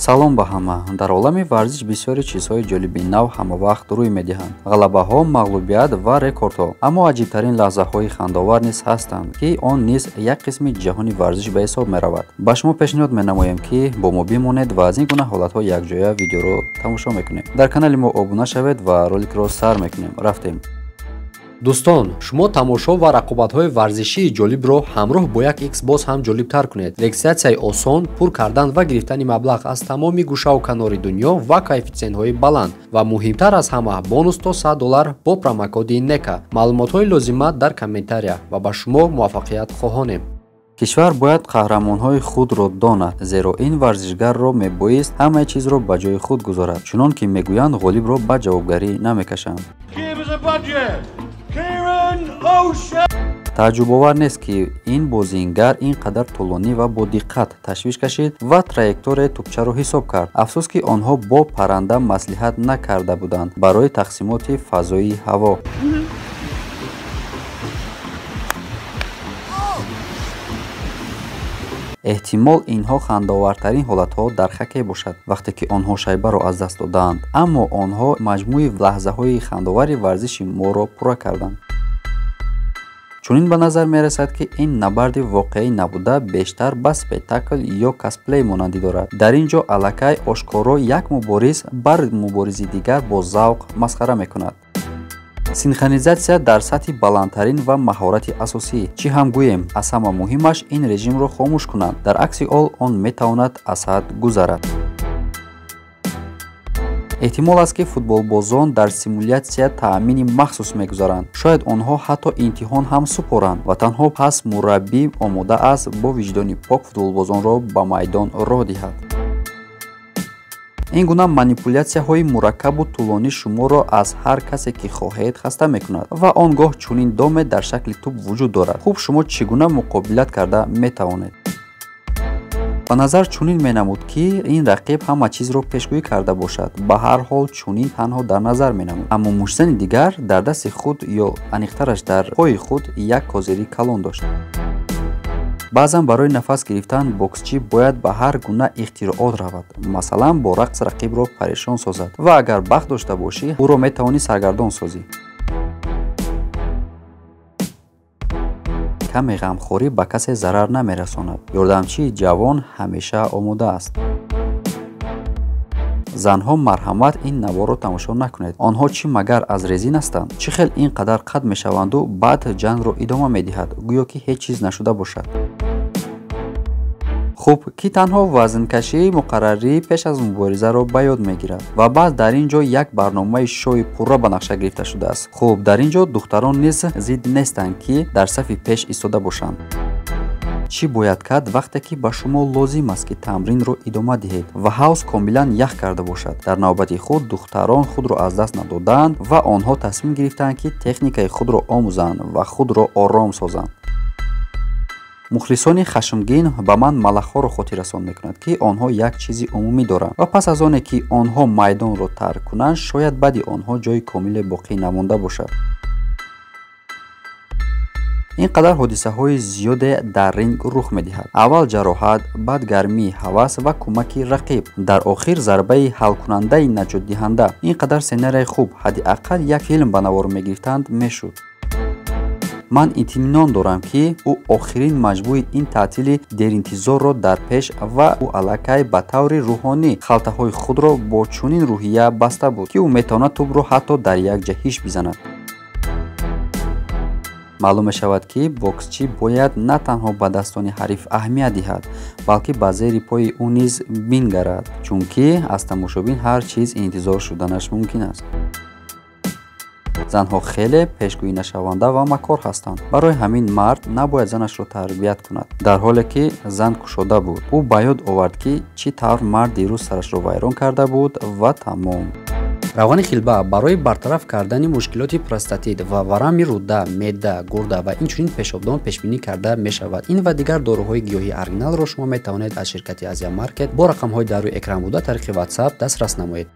салом ба ҳама. Дар олами варзиш бисёри чизҳои ҷолиби нав ҳамавақт рӯй медиҳанд. ғалабаҳо, мағлубият ва рекордҳо. Аммо аҷибтарин лаҳзаҳои хандовар низ ҳастанд, ки он низ як қисми ҷаҳони варзиш ба ҳисоб меравад. Ба шумо пешниҳод менамоем, ки бо мо бимонед ва аз ин гуна ҳолатҳо якҷоя видеоро тамошо мекунем. Дар канали мо обуна шавед ва роликро сар мекунем. Рафтем. дӯстон, шумо тамошо ва рақобатҳои варзишии ҷолибро ҳамроҳ бо як икс боз ҳам ҷолибтар кунед. регистратсияи осон, пур кардан ва гирифтани маблағ аз тамоми гӯшаву канори дунё ва коэффициентҳои баланд ва муҳимтар аз ҳама бонус то $100 бо промокоди NECA. маълумотҳои лозима дар комментария ва ба шумо муваффақият хоҳонем. кишвар бояд қаҳрамонҳои худро донад, зеро ин варзишгарро мебоист ҳамаи чизро ба ҷои худ гузорад, чунон ки мегӯянд ғолибро ба ҷавобгарӣ намекашанд. тааҷҷубовар нест, ки ин бозингар ин қадар тӯлонӣ ва бо диққат ташвиш кашид ва траекторияи тӯбчаро ҳисоб кард. афсӯс, ки онҳо бо парранда маслиҳат накарда буданд барои тақсимоти фазоии ҳаво. эҳтимол инҳо хандовартарин ҳолатҳо дар хоккей бошад, вақте ки онҳо шайбаро аз даст доданд, аммо онҳо маҷмӯи лаҳзаҳои хандовари варзиши моро пурра карданд. чунин ба назар мерасад, ки ин набарди воқеӣ набуда, бештар ба спектакл ё косплей монандӣ дорад. дар ин ҷо аллакай ошкоро як мубориз бар муборизи дигар бо завқ масхара мекунад. синхронизатсия дар сатҳи баландтарин ва маҳорати асосӣ. чӣ ҳам гӯем, аз ҳама муҳимаш ин режимро хомӯш кунанд, дар акси ҳол он метавонад аз ҳад гузарад. эҳтимол аст, ки футболбозон дар симулятсия таъмини махсус мегузаранд. шояд онҳо ҳатто имтиҳон ҳам супоранд ва танҳо пас мураббӣ омода аст бо виҷдони пок футболбозонро ба майдон роҳ диҳад. ин гуна манипулятсияҳои мураккабу тӯлонӣ шуморо аз ҳар касе ки хоҳед хаста мекунад ва он гоҳ чунин доме дар шакли тӯб вуҷуд дорад. хуб, шумо чӣ гуна муқобилат карда метавонед? ба назар чунин менамуд, ки ин рақиб ҳама чизро пешгӯӣ карда бошад. ба ҳар ҳол чунин танҳо дар назар менамуд. аммо мушзани дигар дар дасти худ ё аниқтараш дар пои худ як козирӣ калон дошт. баъзан барои нафас гирифтан боксчӣ бояд ба ҳар гуна ихтироот равад. масалан, бо рақс рақибро парешон созад ва агар бахт дошта бошӣ, ӯро метавонӣ саргардон созӣ. каме ғамхорӣ ба касе зарар намерасонад. ёрдамчии ҷавон ҳамеша омода аст. занҳо, марҳамат, ин наворо тамошо накунед. онҳо чӣ магар аз резин ҳастанд? чӣ хел ин қадар қад мешаванду баъд ҷангро идома медиҳад, гӯё ки ҳеҷ чиз нашуда бошад. хуб, ки танҳо вазнкашии муқаррарӣ пеш аз муборизаро ба ёд мегирад ва баъд дар ин ҷо як барномаи шоуи пурра ба нақша гирифта шудааст. хуб, дар ин ҷо духтарон низ зид нестанд, ки дар сафи пеш истода бошанд. чӣ бояд кард вақте ки ба шумо лозим аст, ки тамринро идома диҳед ва ҳавз комилан ях карда бошад? дар навбати худ духтарон худро аз даст надоданд ва онҳо тасмим гирифтанд, ки техникаи худро омӯзанд ва худро ором созанд. мухлисони хашмгин ба ман малахҳоро хотиррасон мекунад, ки онҳо як чизи умумӣ доранд ва пас аз оне ки онҳо майдонро тарк кунанд, шояд баъди онҳо ҷои комиле боқӣ намонда бошад. ин қадар ҳодисаҳои зиёде дар ринг рух медиҳад. аввал ҷароҳат, баъд гармии ҳавас ва кӯмаки рақиб, дар охир зарбаи ҳалкунандаи наҷотдиҳанда. ин қадар сценарияи хуб, ҳадди аққал як филм ба навор мегирифтанд мешуд. ман итминон дорам, ки ӯ охирин маҷмӯи ин таътили деринтизорро дар пеш ва ӯ аллакай ба таври рӯҳонӣ халтаҳои худро бо чунин рӯҳия баста буд, ки ӯ метавонад тӯбро ҳатто дар якҷа ҳиш бизанад. маълум мешавад, ки боксчӣ бояд на танҳо ба daстони ҳариф аҳамият диҳад, балки ба зери пои ӯ низ бингарад, чунки аз тамошобин ҳар чиз интизор шуданаш мумкин аст. занҳо хеле пешгӯинашаванда ва макор ҳастанд. барои ҳамин мард набояд занашро тарбият кунад, дар ҳоле ки зан кушода буд. ӯ ба ёд овард, ки чӣ тавр мард дирӯз сарашро вайрон карда буд ва тамом. равғани хилба барои бартараф кардани мушкилоти простатит ва варами рӯда, меъда, гурда ва инчунин пешобдон пешбинӣ карда мешавад. ин ва дигар дороҳои гиёҳии оригиналро шумо метавонед аз ширкати Азия Маркет бо рақамҳои дар рӯи экран буда тариқи WhatsApp дастрас намоед.